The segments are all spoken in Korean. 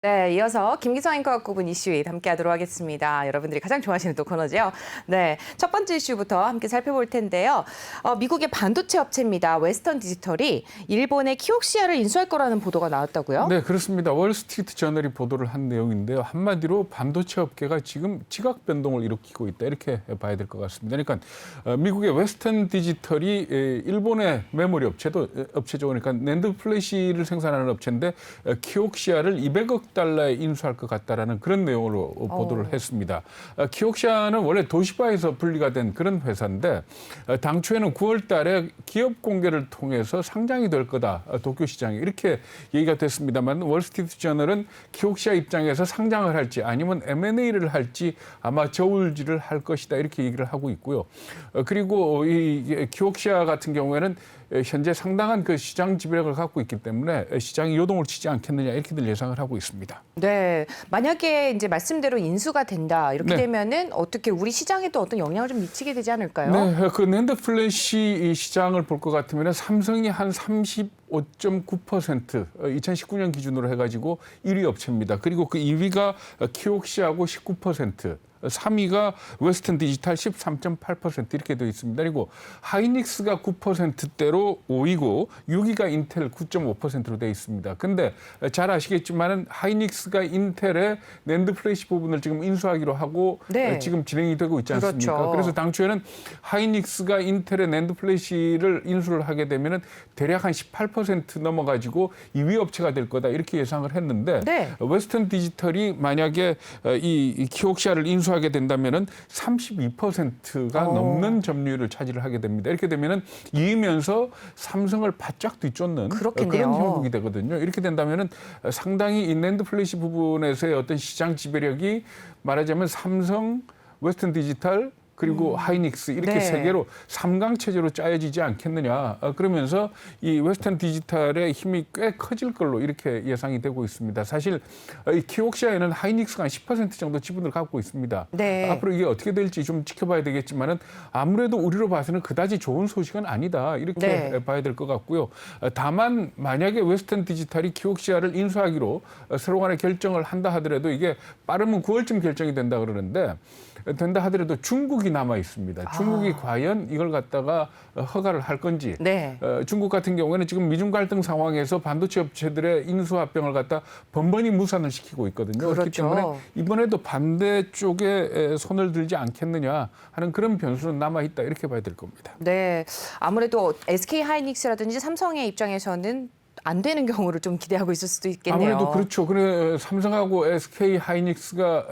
네, 이어서 김기성 앵커가 꼽은 이슈 함께하도록 하겠습니다. 여러분들이 가장 좋아하시는 또 코너죠. 네, 첫 번째 이슈부터 함께 살펴볼 텐데요. 미국의 반도체 업체입니다. 웨스턴 디지털이 일본의 키옥시아를 인수할 거라는 보도가 나왔다고요? 네, 그렇습니다. 월스트리트 저널이 보도를 한 내용인데요. 한마디로 반도체 업계가 지금 지각 변동을 일으키고 있다, 이렇게 봐야 될 것 같습니다. 그러니까 미국의 웨스턴 디지털이 일본의 메모리 업체죠. 그러니까 낸드 플래시를 생산하는 업체인데 키옥시아를 200억 달러에 인수할 것 같다라는 그런 내용으로 보도를 했습니다. 키옥시아는 원래 도시바에서 분리가 된 그런 회사인데 당초에는 9월 달에 기업 공개를 통해서 상장이 될 거다, 도쿄 시장에, 이렇게 얘기가 됐습니다만 월스트리트 저널은 키옥시아 입장에서 상장을 할지 아니면 M&A를 할지 아마 저울질을 할 것이다, 이렇게 얘기를 하고 있고요. 그리고 이 키옥시아 같은 경우에는 현재 상당한 그 시장 지배력을 갖고 있기 때문에 시장이 요동을 치지 않겠느냐, 이렇게들 예상을 하고 있습니다. 네, 만약에 이제 말씀대로 인수가 된다 이렇게 되면은 어떻게 우리 시장에도 어떤 영향을 좀 미치게 되지 않을까요? 네, 그 낸드 플래시 시장을 볼 것 같으면 삼성이 한 35.9%, 2019년 기준으로 해가지고 1위 업체입니다. 그리고 그 2위가 키옥시아고 19%. 3위가 웨스턴 디지털 13.8% 이렇게 되어 있습니다. 그리고 하이닉스가 9%대로 5위고 6위가 인텔 9.5%로 되어 있습니다. 근데 잘 아시겠지만은 하이닉스가 인텔의 낸드 플래시 부분을 지금 인수하기로 하고 지금 진행이 되고 있지 않습니까? 그렇죠. 그래서 당초에는 하이닉스가 인텔의 낸드 플래시를 인수를 하게 되면은 대략 한 18% 넘어가지고 2위 업체가 될 거다, 이렇게 예상을 했는데 웨스턴 디지털이 만약에 이 키옥시아를 인수하게 된다면은 32%가 넘는 점유율을 차지를 하게 됩니다. 이렇게 되면은 이으면서 삼성을 바짝 뒤쫓는 그런 형국이 되거든요. 이렇게 된다면은 상당히 이 낸드 플래시 부분에서의 어떤 시장 지배력이 말하자면 삼성, 웨스턴 디지털, 그리고 하이닉스, 이렇게 세 개로 3강 체제로 짜여지지 않겠느냐. 그러면서 이 웨스턴 디지털의 힘이 꽤 커질 걸로 이렇게 예상이 되고 있습니다. 사실 이 키옥시아에는 하이닉스가 한 10% 정도 지분을 갖고 있습니다. 앞으로 이게 어떻게 될지 좀 지켜봐야 되겠지만은 아무래도 우리로 봐서는 그다지 좋은 소식은 아니다, 이렇게 봐야 될 것 같고요. 다만 만약에 웨스턴 디지털이 키옥시아를 인수하기로 서로 간에 결정을 한다 하더라도 이게 빠르면 9월쯤 결정이 된다 그러는데 된다 하더라도 중국이 남아 있습니다. 중국이 과연 이걸 갖다가 허가를 할 건지. 중국 같은 경우에는 지금 미중 갈등 상황에서 반도체 업체들의 인수합병을 갖다 번번이 무산을 시키고 있거든요. 그렇기 때문에 이번에도 반대 쪽에 손을 들지 않겠느냐 하는 그런 변수는 남아 있다, 이렇게 봐야 될 겁니다. 네, 아무래도 SK 하이닉스라든지 삼성의 입장에서는 안 되는 경우를 좀 기대하고 있을 수도 있겠네요. 아무래도 그렇죠. 그래 삼성하고 SK 하이닉스가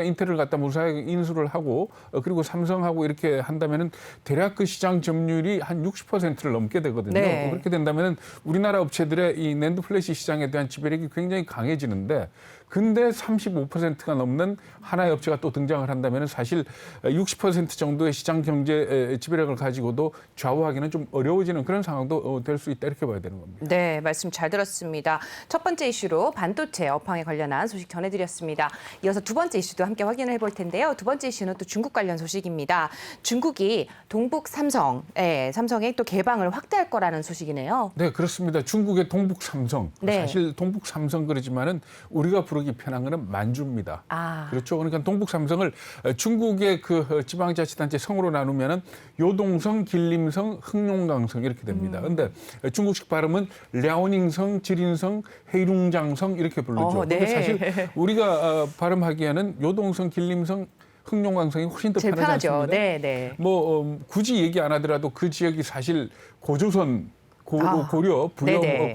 인텔을 갖다 무사하게 인수를 하고 그리고 삼성하고 이렇게 한다면은 대략 그 시장 점유율이 한 60%를 넘게 되거든요. 그렇게 된다면은 우리나라 업체들의 이 낸드 플래시 시장에 대한 지배력이 굉장히 강해지는데, 근데 35%가 넘는 하나의 업체가 또 등장을 한다면 사실 60% 정도의 시장 경제 지배력을 가지고도 좌우하기는 좀 어려워지는 그런 상황도 될 수 있다, 이렇게 봐야 되는 겁니다. 네, 말씀 잘 들었습니다. 첫 번째 이슈로 반도체 업황에 관련한 소식 전해드렸습니다. 이어서 두 번째 이슈도 함께 확인을 해볼 텐데요. 두 번째 이슈는 또 중국 관련 소식입니다. 중국이 동북 삼성의 또 개방을 확대할 거라는 소식이네요. 네, 그렇습니다. 중국의 동북 삼성. 사실 동북 삼성 그러지만은 우리가 부르기 편한 거는 만주입니다. 그렇죠. 그러니까 동북 삼성을 중국의 그 지방자치단체 성으로 나누면은 요동성, 길림성, 흑룡강성 이렇게 됩니다. 그런데 중국식 발음은 랴오닝성, 지린성, 헤이룽장성 이렇게 부르죠. 근데 사실 우리가 발음하기에는 요동성, 길림성, 흑룡강성이 훨씬 더 편하지 않습니까? 뭐 굳이 얘기 안 하더라도 그 지역이 사실 고조선, 고려, 부여,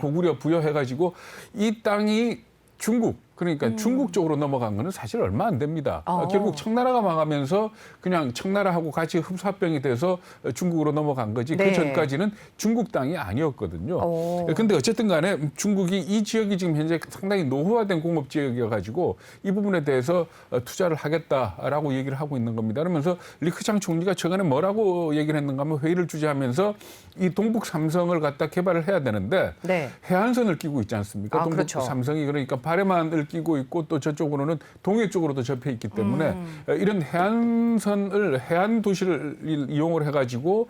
고구려 부여해가지고 이 땅이 그러니까 중국 쪽으로 넘어간 거는 사실 얼마 안 됩니다. 결국 청나라가 망하면서 그냥 청나라하고 같이 흡사병이 돼서 중국으로 넘어간 거지. 그 전까지는 중국 땅이 아니었거든요. 그런데 어쨌든 간에 중국이 이 지역이 지금 현재 상당히 노후화된 공업 지역이어가지고 이 부분에 대해서 투자를 하겠다라고 얘기를 하고 있는 겁니다. 그러면서 리크창 총리가 최근에 뭐라고 얘기를 했는가 하면 회의를 주재하면서 이 동북 삼성을 갖다 개발을 해야 되는데 해안선을 끼고 있지 않습니까? 동북 삼성이 그러니까 발해만을 끼고 있고 또 저쪽으로는 동해 쪽으로도 접해 있기 때문에 이런 해안 도시를 이용을 해가지고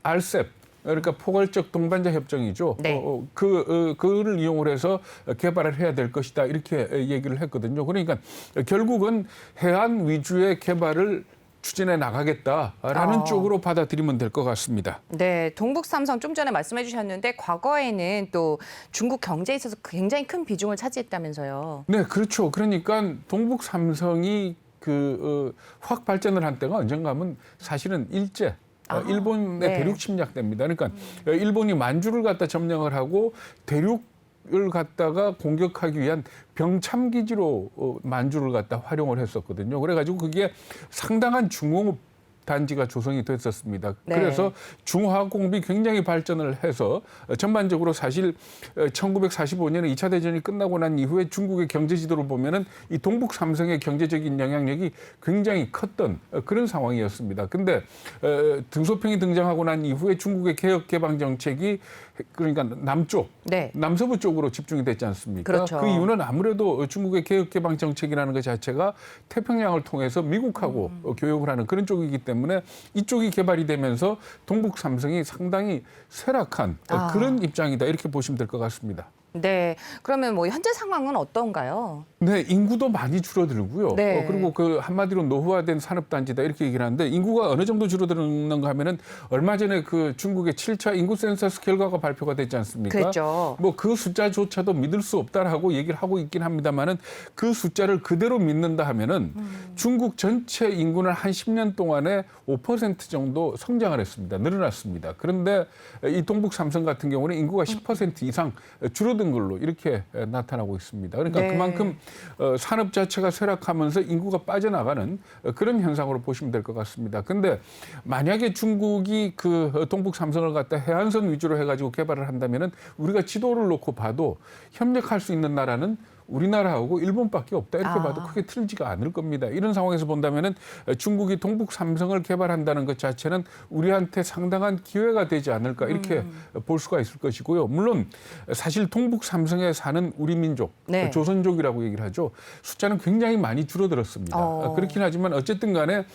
RCEP 그러니까 포괄적 동반자 협정이죠. 네. 그를 이용을 해서 개발을 해야 될 것이다. 이렇게 얘기를 했거든요. 그러니까 결국은 해안 위주의 개발을 추진해 나가겠다라는 쪽으로 받아들이면 될 것 같습니다. 네, 동북 삼성 좀 전에 말씀해 주셨는데 과거에는 또 중국 경제에 있어서 굉장히 큰 비중을 차지했다면서요. 네, 그렇죠. 그러니까 동북 삼성이 확 발전을 한 때가 언젠가 하면 사실은 일본의 네. 대륙 침략 때입니다. 그러니까 일본이 만주를 갖다 점령을 하고 대륙을 갖다가 공격하기 위한 병참 기지로 만주를 갖다 활용을 했었거든요. 그래가지고 그게 상당한 중공업 단지가 조성이 됐었습니다. 네. 그래서 중화공업이 굉장히 발전을 해서 전반적으로 사실 1945년에 2차 대전이 끝나고 난 이후에 중국의 경제 지도를 보면은 이 동북 삼성의 경제적인 영향력이 굉장히 컸던 그런 상황이었습니다. 근데 등소평이 등장하고 난 이후에 중국의 개혁 개방 정책이 그러니까 남쪽, 네. 남서부 쪽으로 집중이 됐지 않습니까? 그렇죠. 그 이유는 아무래도 중국의 개혁 개방 정책이라는 것 자체가 태평양을 통해서 미국하고 교역을 하는 그런 쪽이기 때문에 이쪽이 개발이 되면서 동북 삼성이 상당히 쇠락한 그런 입장이다 이렇게 보시면 될 것 같습니다. 네, 그러면 뭐 현재 상황은 어떤가요? 네, 인구도 많이 줄어들고요. 네. 그리고 그 한마디로 노후화된 산업단지다 이렇게 얘기를 하는데 인구가 어느 정도 줄어드는가 하면은 얼마 전에 그 중국의 7차 인구 센서스 결과가 발표가 됐지 않습니까? 그렇죠. 뭐 그 숫자조차도 믿을 수 없다라고 얘기를 하고 있긴 합니다만은 그 숫자를 그대로 믿는다 하면은 중국 전체 인구는 한 10년 동안에 5% 정도 성장을 했습니다. 늘어났습니다. 그런데 이 동북 삼성 같은 경우는 인구가 10% 이상 줄어든 걸로 이렇게 나타나고 있습니다. 그러니까 네. 그만큼 산업 자체가 쇠락하면서 인구가 빠져나가는 그런 현상으로 보시면 될 것 같습니다. 근데 만약에 중국이 그 동북 삼성을 갖다 해안선 위주로 해가지고 개발을 한다면은 우리가 지도를 놓고 봐도 협력할 수 있는 나라는 우리나라하고 일본밖에 없다 이렇게 봐도 크게 틀리지가 않을 겁니다. 이런 상황에서 본다면은 중국이 동북 삼성을 개발한다는 것 자체는 우리한테 상당한 기회가 되지 않을까 이렇게 볼 수가 있을 것이고요. 물론 사실 동북 삼성에 사는 우리 민족, 네. 조선족이라고 얘기를 하죠. 숫자는 굉장히 많이 줄어들었습니다. 그렇긴 하지만 어쨌든 간에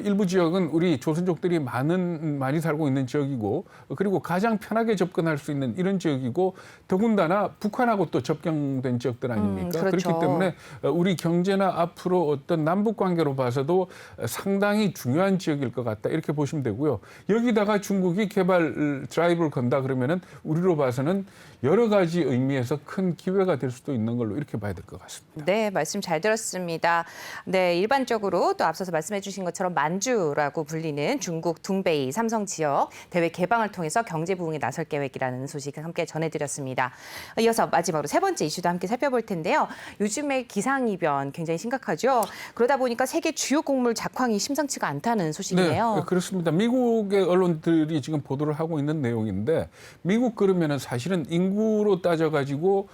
일부 지역은 우리 조선족들이 많이 살고 있는 지역이고 그리고 가장 편하게 접근할 수 있는 이런 지역이고 더군다나 북한하고 또 접경된 지역들 아닙니까? 그렇죠. 그렇기 때문에 우리 경제나 앞으로 어떤 남북 관계로 봐서도 상당히 중요한 지역일 것 같다 이렇게 보시면 되고요. 여기다가 중국이 개발 드라이브를 건다 그러면은 우리로 봐서는 여러 가지 의미에서 큰 기회가 될 수도 있는 걸로 이렇게 봐야 될 것 같습니다. 네, 말씀 잘 들었습니다. 네, 일반적으로 또 앞서서 말씀해 주신 것처럼 만주라고 불리는 중국 둥베이 삼성 지역 대외 개방을 통해서 경제 부흥에 나설 계획이라는 소식을 함께 전해드렸습니다. 이어서 마지막으로 세 번째 이슈도 함께 살펴볼 텐데요. 요즘에 기상이변 굉장히 심각하죠. 그러다 보니까 세계 주요 곡물 작황이 심상치가 않다는 소식이네요. 네, 그렇습니다. 미국의 언론들이 지금 보도를 하고 있는 내용인데 미국 그러면은 사실은 인구로 따져가지고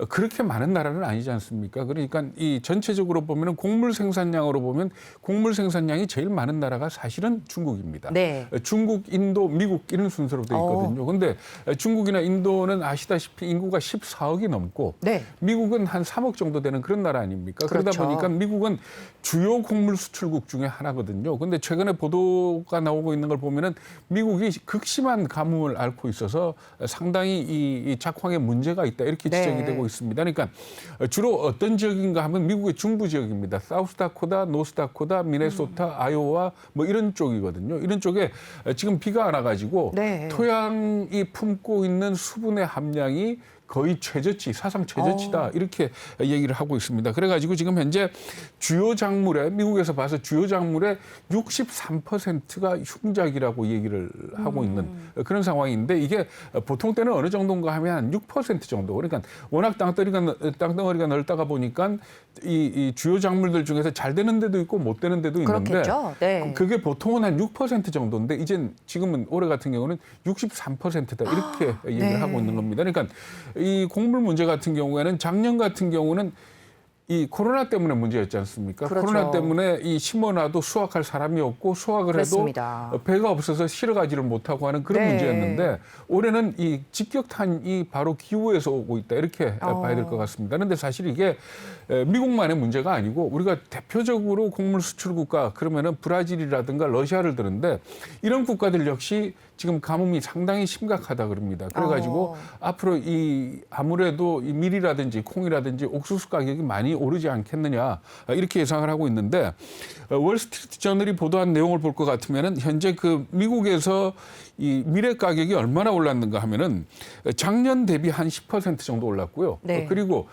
그렇게 많은 나라는 아니지 않습니까? 그러니까 이 전체적으로 보면은 곡물 생산량으로 보면 곡물 생산량이 제일 많은 나라가 사실은 중국입니다. 네. 중국, 인도, 미국 이런 순서로 돼 있거든요. 그런데 중국이나 인도는 아시다시피 인구가 14억이 넘고 네. 미국은 한 3억 정도 되는 그런 나라 아닙니까? 그렇죠. 그러다 보니까 미국은 주요 곡물 수출국 중에 하나거든요. 그런데 최근에 보도가 나오고 있는 걸 보면은 미국이 극심한 가뭄을 앓고 있어서 상당히 이 작황에 문제가 있다 이렇게 지적이 네. 되고 있습니다. 그러니까 주로 어떤 지역인가 하면 미국의 중부 지역입니다. 사우스다코다, 노스다코타, 미네소타, 아이오와 뭐 이런 쪽이거든요. 이런 쪽에 지금 비가 안 와가지고 네. 토양이 품고 있는 수분의 함량이 거의 최저치, 사상 최저치다 이렇게 얘기를 하고 있습니다. 그래가지고 지금 현재 주요 작물에 미국에서 봐서 주요 작물의 63%가 흉작이라고 얘기를 하고 있는 그런 상황인데 이게 보통 때는 어느 정도인가 하면 한 6% 정도. 그러니까 워낙 땅덩어리가 넓다가 보니까 이 주요 작물들 중에서 잘 되는 데도 있고 못 되는 데도 있는데 그렇겠죠. 네. 그게 보통은 한 6% 정도인데 이젠 지금은 올해 같은 경우는 63%다 이렇게 얘기를 네. 하고 있는 겁니다. 그러니까 이 곡물 문제 같은 경우에는 작년 같은 경우는 이 코로나 때문에 문제였지 않습니까? 그렇죠. 코로나 때문에 이 심어놔도 수확할 사람이 없고 수확을 그렇습니다. 해도 배가 없어서 실어가지를 못하고 하는 그런 네. 문제였는데 올해는 이 직격탄이 바로 기후에서 오고 있다 이렇게 봐야 될 것 같습니다. 그런데 사실 이게 미국만의 문제가 아니고 우리가 대표적으로 곡물 수출 국가 그러면은 브라질이라든가 러시아를 드는데 이런 국가들 역시 지금 가뭄이 상당히 심각하다 그럽니다. 그래가지고 앞으로 이 아무래도 이 밀이라든지 콩이라든지 옥수수 가격이 많이 오르지 않겠느냐 이렇게 예상을 하고 있는데 월스트리트 저널이 보도한 내용을 볼 것 같으면은 현재 그 미국에서 이 밀의 가격이 얼마나 올랐는가 하면은 작년 대비 한 10% 정도 올랐고요. 네. 그리고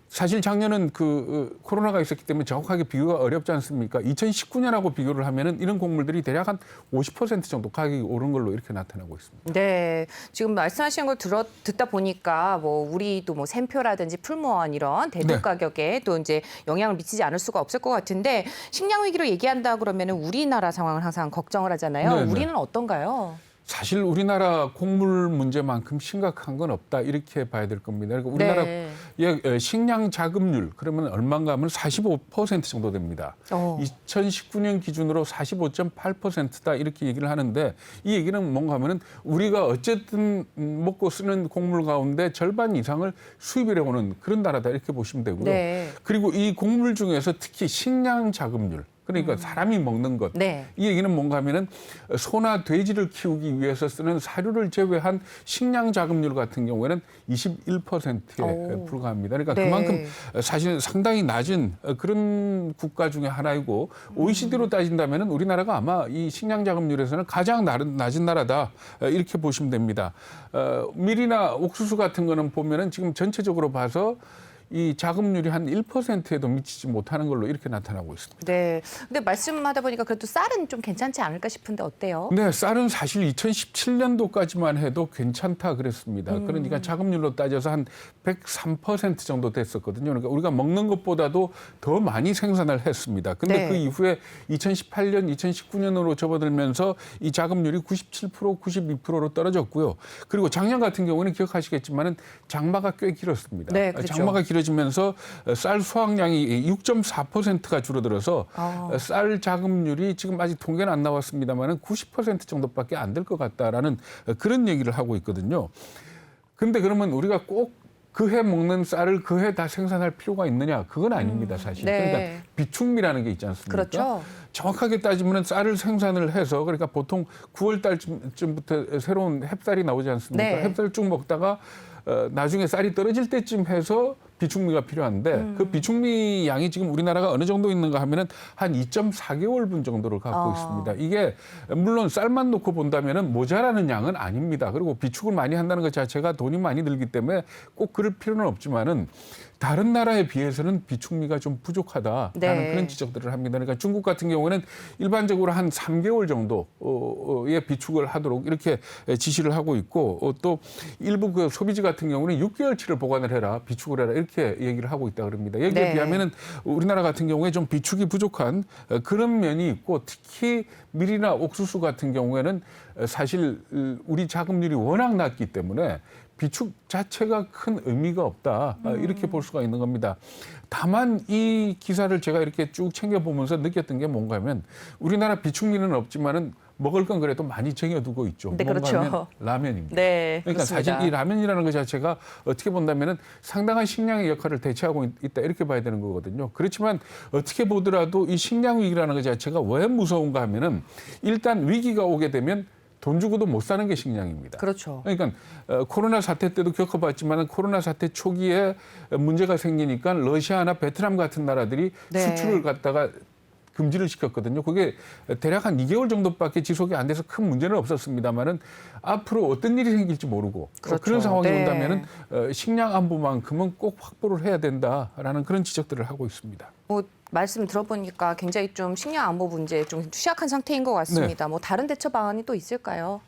사실 작년은 그 코로나가 있었기 때문에 정확하게 비교가 어렵지 않습니까? 2019년하고 비교를 하면은 이런 곡물들이 대략 한 50% 정도 가격이 오른 걸로 이렇게 나타나고 있습니다. 네, 지금 말씀하신 걸 듣다 보니까 뭐 우리도 뭐 샘표라든지 풀무원 이런 대두 네. 가격에 또 이제 영향을 미치지 않을 수가 없을 것 같은데 식량 위기로 얘기한다 그러면은 우리나라 상황을 항상 걱정을 하잖아요. 네, 네. 우리는 어떤가요? 사실 우리나라 곡물 문제만큼 심각한 건 없다 이렇게 봐야 될 겁니다. 그러니까 우리나라 네. 식량 자급률 그러면 얼마인가 하면 45% 정도 됩니다. 2019년 기준으로 45.8%다 이렇게 얘기를 하는데 이 얘기는 뭔가 하면은 우리가 어쨌든 먹고 쓰는 곡물 가운데 절반 이상을 수입을 해오는 그런 나라다 이렇게 보시면 되고요. 네. 그리고 이 곡물 중에서 특히 식량 자급률 그러니까 사람이 먹는 것. 네. 이 얘기는 뭔가 하면은 소나 돼지를 키우기 위해서 쓰는 사료를 제외한 식량 자급률 같은 경우에는 21%에 불과합니다. 그러니까 네. 그만큼 사실 상당히 낮은 그런 국가 중에 하나이고 OECD로 따진다면은 우리나라가 아마 이 식량 자급률에서는 가장 낮은 나라다 이렇게 보시면 됩니다. 밀이나 옥수수 같은 거는 보면은 지금 전체적으로 봐서 이 자급률이 한 1%에도 미치지 못하는 걸로 이렇게 나타나고 있습니다. 네. 근데 말씀하다 보니까 그래도 쌀은 좀 괜찮지 않을까 싶은데 어때요? 네, 쌀은 사실 2017년도까지만 해도 괜찮다 그랬습니다. 그러니까 자급률로 따져서 한 103% 정도 됐었거든요. 그러니까 우리가 먹는 것보다도 더 많이 생산을 했습니다. 근데 네. 그 이후에 2018년, 2019년으로 접어들면서 이 자급률이 97%, 92%로 떨어졌고요. 그리고 작년 같은 경우는 기억하시겠지만은 장마가 꽤 길었습니다. 네, 그렇죠. 장마가 길어지면서 쌀 수확량이 6.4%가 줄어들어서 쌀 자급률이 지금 아직 통계는 안 나왔습니다만은 90% 정도밖에 안 될 것 같다라는 그런 얘기를 하고 있거든요. 근데 그러면 우리가 꼭 그해 먹는 쌀을 그해 다 생산할 필요가 있느냐? 그건 아닙니다, 사실. 네. 그러니까 비축미라는 게 있지 않습니까? 그렇죠. 정확하게 따지면 쌀을 생산을 해서 그러니까 보통 9월 달쯤부터 새로운 햅쌀이 나오지 않습니까? 네. 햅쌀 쭉 먹다가 나중에 쌀이 떨어질 때쯤 해서 비축미가 필요한데 그 비축미 양이 지금 우리나라가 어느 정도 있는가 하면은 한 2.4개월분 정도를 갖고 있습니다. 이게 물론 쌀만 놓고 본다면은 모자라는 양은 아닙니다. 그리고 비축을 많이 한다는 것 자체가 돈이 많이 들기 때문에 꼭 그럴 필요는 없지만은 다른 나라에 비해서는 비축미가 좀 부족하다라는 네. 그런 지적들을 합니다. 그러니까 중국 같은 경우에는 일반적으로 한 3개월 정도의 비축을 하도록 이렇게 지시를 하고 있고 또 일부 그 소비지 같은 경우는 6개월치를 보관을 해라, 비축을 해라 이렇게 얘기를 하고 있다 그럽니다. 여기에 네. 비하면은 우리나라 같은 경우에 좀 비축이 부족한 그런 면이 있고 특히 밀이나 옥수수 같은 경우에는 사실 우리 자급률이 워낙 낮기 때문에 비축 자체가 큰 의미가 없다 이렇게 볼 수가 있는 겁니다. 다만 이 기사를 제가 이렇게 쭉 챙겨보면서 느꼈던 게 뭔가 하면 우리나라 비축미는 없지만은 먹을 건 그래도 많이 쟁여두고 있죠. 네, 뭔가 그렇죠. 하면 라면입니다. 네, 그러니까 그렇습니다. 사실 이 라면이라는 것 자체가 어떻게 본다면은 상당한 식량의 역할을 대체하고 있다 이렇게 봐야 되는 거거든요. 그렇지만 어떻게 보더라도 이 식량 위기라는 것 자체가 왜 무서운가 하면은 일단 위기가 오게 되면 돈 주고도 못 사는 게 식량입니다. 그렇죠. 그러니까 코로나 사태 때도 겪어봤지만 코로나 사태 초기에 문제가 생기니까 러시아나 베트남 같은 나라들이 네. 수출을 갖다가 금지를 시켰거든요. 그게 대략 한 2개월 정도밖에 지속이 안 돼서 큰 문제는 없었습니다만은 앞으로 어떤 일이 생길지 모르고 그렇죠. 그런 상황이 네. 온다면은 식량 안보만큼은 꼭 확보를 해야 된다라는 그런 지적들을 하고 있습니다. 뭐 말씀 들어보니까 굉장히 좀 식량 안보 문제에 좀 취약한 상태인 것 같습니다. 뭐 다른 대처 방안이 또 있을까요?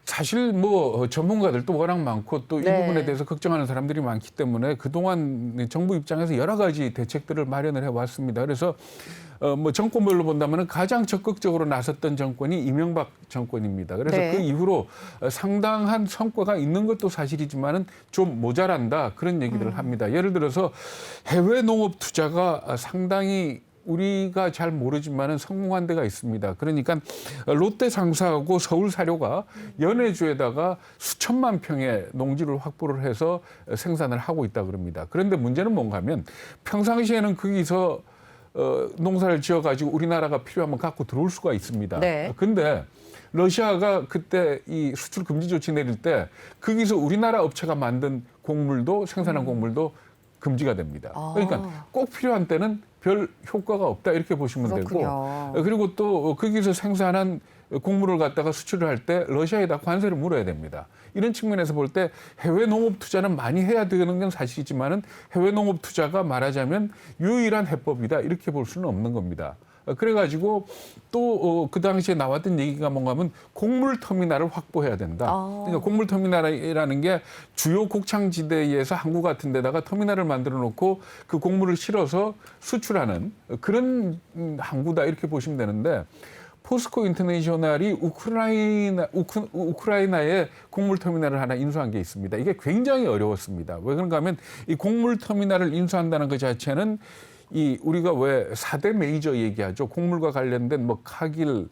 사실 뭐 전문가들도 워낙 많고 또 이 네. 부분에 대해서 걱정하는 사람들이 많기 때문에 그동안 정부 입장에서 여러 가지 대책들을 마련을 해왔습니다. 그래서 뭐 정권별로 본다면 가장 적극적으로 나섰던 정권이 이명박 정권입니다. 그래서 네. 그 이후로 상당한 성과가 있는 것도 사실이지만은 좀 모자란다 그런 얘기들을 합니다. 예를 들어서 해외 농업 투자가 상당히 우리가 잘 모르지만은 성공한 데가 있습니다. 그러니까 롯데 상사하고 서울 사료가 연해주에다가 수천만 평의 농지를 확보를 해서 생산을 하고 있다 그럽니다. 그런데 문제는 뭔가 하면 평상시에는 거기서 농사를 지어가지고 우리나라가 필요하면 갖고 들어올 수가 있습니다. 네. 근데 러시아가 그때 이 수출 금지 조치 내릴 때 거기서 우리나라 업체가 만든 곡물도 생산한 곡물도 금지가 됩니다. 그러니까 꼭 필요한 때는 별 효과가 없다 이렇게 보시면 그렇군요. 되고 그리고 또 거기서 생산한 곡물을 갖다가 수출을 할 때 러시아에다 관세를 물어야 됩니다. 이런 측면에서 볼 때 해외 농업 투자는 많이 해야 되는 건 사실이지만은 해외 농업 투자가 말하자면 유일한 해법이다 이렇게 볼 수는 없는 겁니다. 그래가지고 또 그 당시에 나왔던 얘기가 뭔가 하면 곡물 터미널을 확보해야 된다. 그러니까 곡물 터미널이라는 게 주요 곡창지대에서 항구 같은 데다가 터미널을 만들어 놓고 그 곡물을 실어서 수출하는 그런 항구다 이렇게 보시면 되는데 포스코 인터내셔널이 우크라이나에 곡물 터미널을 하나 인수한 게 있습니다. 이게 굉장히 어려웠습니다. 왜 그런가 하면 이 곡물 터미널을 인수한다는 것 자체는 이 우리가 왜 4대 메이저 얘기하죠. 곡물과 관련된 뭐 카길,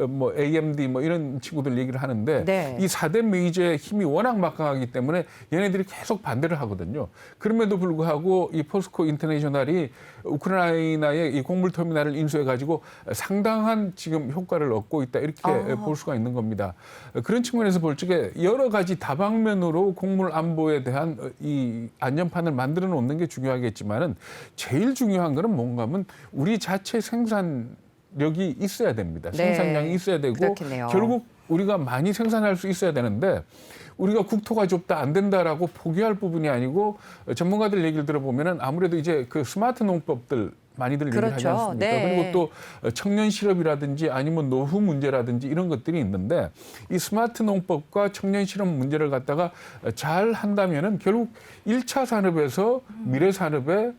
뭐 AMD 뭐 이런 친구들 얘기를 하는데 네. 이 4대 메이저의 힘이 워낙 막강하기 때문에 얘네들이 계속 반대를 하거든요. 그럼에도 불구하고 이 포스코 인터내셔널이 우크라이나의 이 곡물 터미널을 인수해 가지고 상당한 지금 효과를 얻고 있다 이렇게 볼 수가 있는 겁니다. 그런 측면에서 볼 적에 여러 가지 다방면으로 곡물 안보에 대한 이 안전판을 만들어 놓는 게 중요하겠지만은 제일 중요한 거는 뭔가 하면 우리 자체 생산력이 있어야 됩니다. 네. 생산량이 있어야 되고 그렇겠네요. 결국 우리가 많이 생산할 수 있어야 되는데 우리가 국토가 좁다 안 된다라고 포기할 부분이 아니고 전문가들 얘기를 들어보면은 아무래도 이제 그 스마트 농법들 많이들 얘기를 하지 그렇죠. 않습니까? 네. 그리고 또 청년 실업이라든지 아니면 노후 문제라든지 이런 것들이 있는데 이 스마트 농법과 청년 실업 문제를 갖다가 잘 한다면은 결국 1차 산업에서 미래 산업에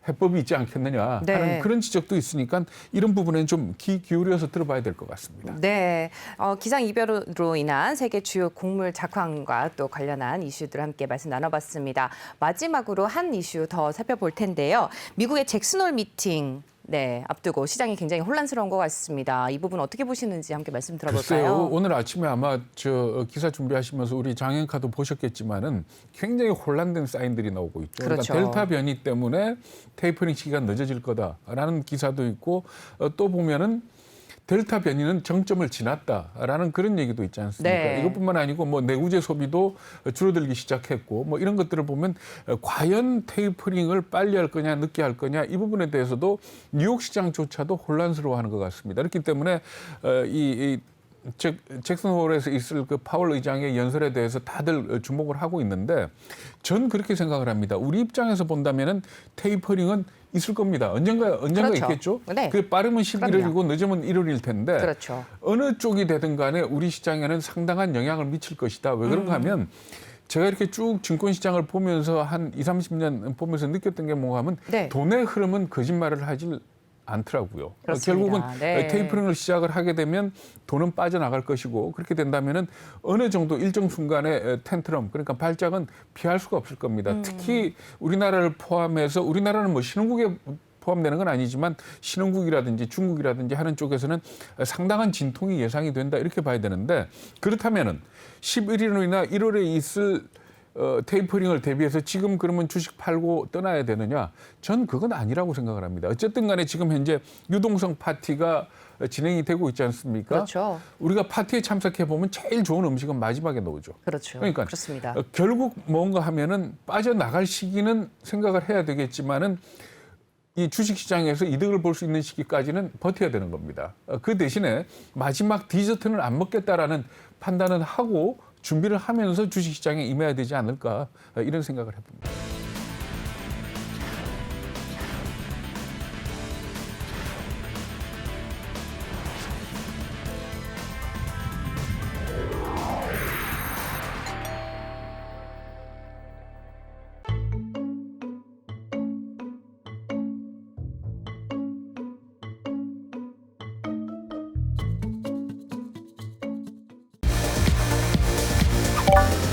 해법이 있지 않겠느냐 하는 네. 그런 지적도 있으니까 이런 부분에는 좀 귀 기울여서 들어봐야 될 것 같습니다. 네, 기상 이별로 인한 세계 주요 곡물 작황과 또 관련한 이슈들 함께 말씀 나눠봤습니다. 마지막으로 한 이슈 더 살펴볼 텐데요. 미국의 잭슨홀 미팅. 네, 앞두고 시장이 굉장히 혼란스러운 것 같습니다. 이 부분 어떻게 보시는지 함께 말씀 들어볼까요? 글쎄요, 오늘 아침에 아마 저 기사 준비하시면서 우리 장앵카도 보셨겠지만은 굉장히 혼란된 사인들이 나오고 있죠. 그렇죠. 그러니까 델타 변이 때문에 테이퍼링 시기가 늦어질 거다라는 기사도 있고 또 보면은 델타 변이는 정점을 지났다라는 그런 얘기도 있지 않습니까? 네. 이것뿐만 아니고 뭐 내구재 소비도 줄어들기 시작했고 뭐 이런 것들을 보면 과연 테이퍼링을 빨리 할 거냐 늦게 할 거냐 이 부분에 대해서도 뉴욕 시장조차도 혼란스러워하는 것 같습니다. 그렇기 때문에 잭슨홀에서 있을 그 파월 의장의 연설에 대해서 다들 주목을 하고 있는데 전 그렇게 생각을 합니다. 우리 입장에서 본다면은 테이퍼링은 있을 겁니다. 언젠가 그렇죠. 있겠죠. 네. 그게 빠르면 11월이고 늦으면 1월일 텐데 그렇죠. 어느 쪽이 되든 간에 우리 시장에는 상당한 영향을 미칠 것이다. 왜 그런가 하면 제가 이렇게 쭉 증권시장을 보면서 한 20, 30년 보면서 느꼈던 게 뭔가 하면 네. 돈의 흐름은 거짓말을 하질 않더라고요. 그렇습니다. 결국은 네. 테이퍼링을 시작을 하게 되면 돈은 빠져나갈 것이고 그렇게 된다면은 어느 정도 일정 순간에 텐트럼 그러니까 발작은 피할 수가 없을 겁니다. 특히 우리나라를 포함해서 우리나라는 뭐 신흥국에 포함되는 건 아니지만 신흥국이라든지 중국이라든지 하는 쪽에서는 상당한 진통이 예상이 된다 이렇게 봐야 되는데 그렇다면은 11일이나 1월에 있을 테이퍼링을 대비해서 지금 그러면 주식 팔고 떠나야 되느냐? 전 그건 아니라고 생각을 합니다. 어쨌든 간에 지금 현재 유동성 파티가 진행이 되고 있지 않습니까? 그렇죠. 우리가 파티에 참석해 보면 제일 좋은 음식은 마지막에 나오죠. 그렇죠. 그러니까 그렇습니다. 결국 뭔가 하면은 빠져나갈 시기는 생각을 해야 되겠지만은 이 주식시장에서 이득을 볼 수 있는 시기까지는 버텨야 되는 겁니다. 그 대신에 마지막 디저트는 안 먹겠다라는 판단은 하고 준비를 하면서 주식시장에 임해야 되지 않을까 이런 생각을 해봅니다. 네.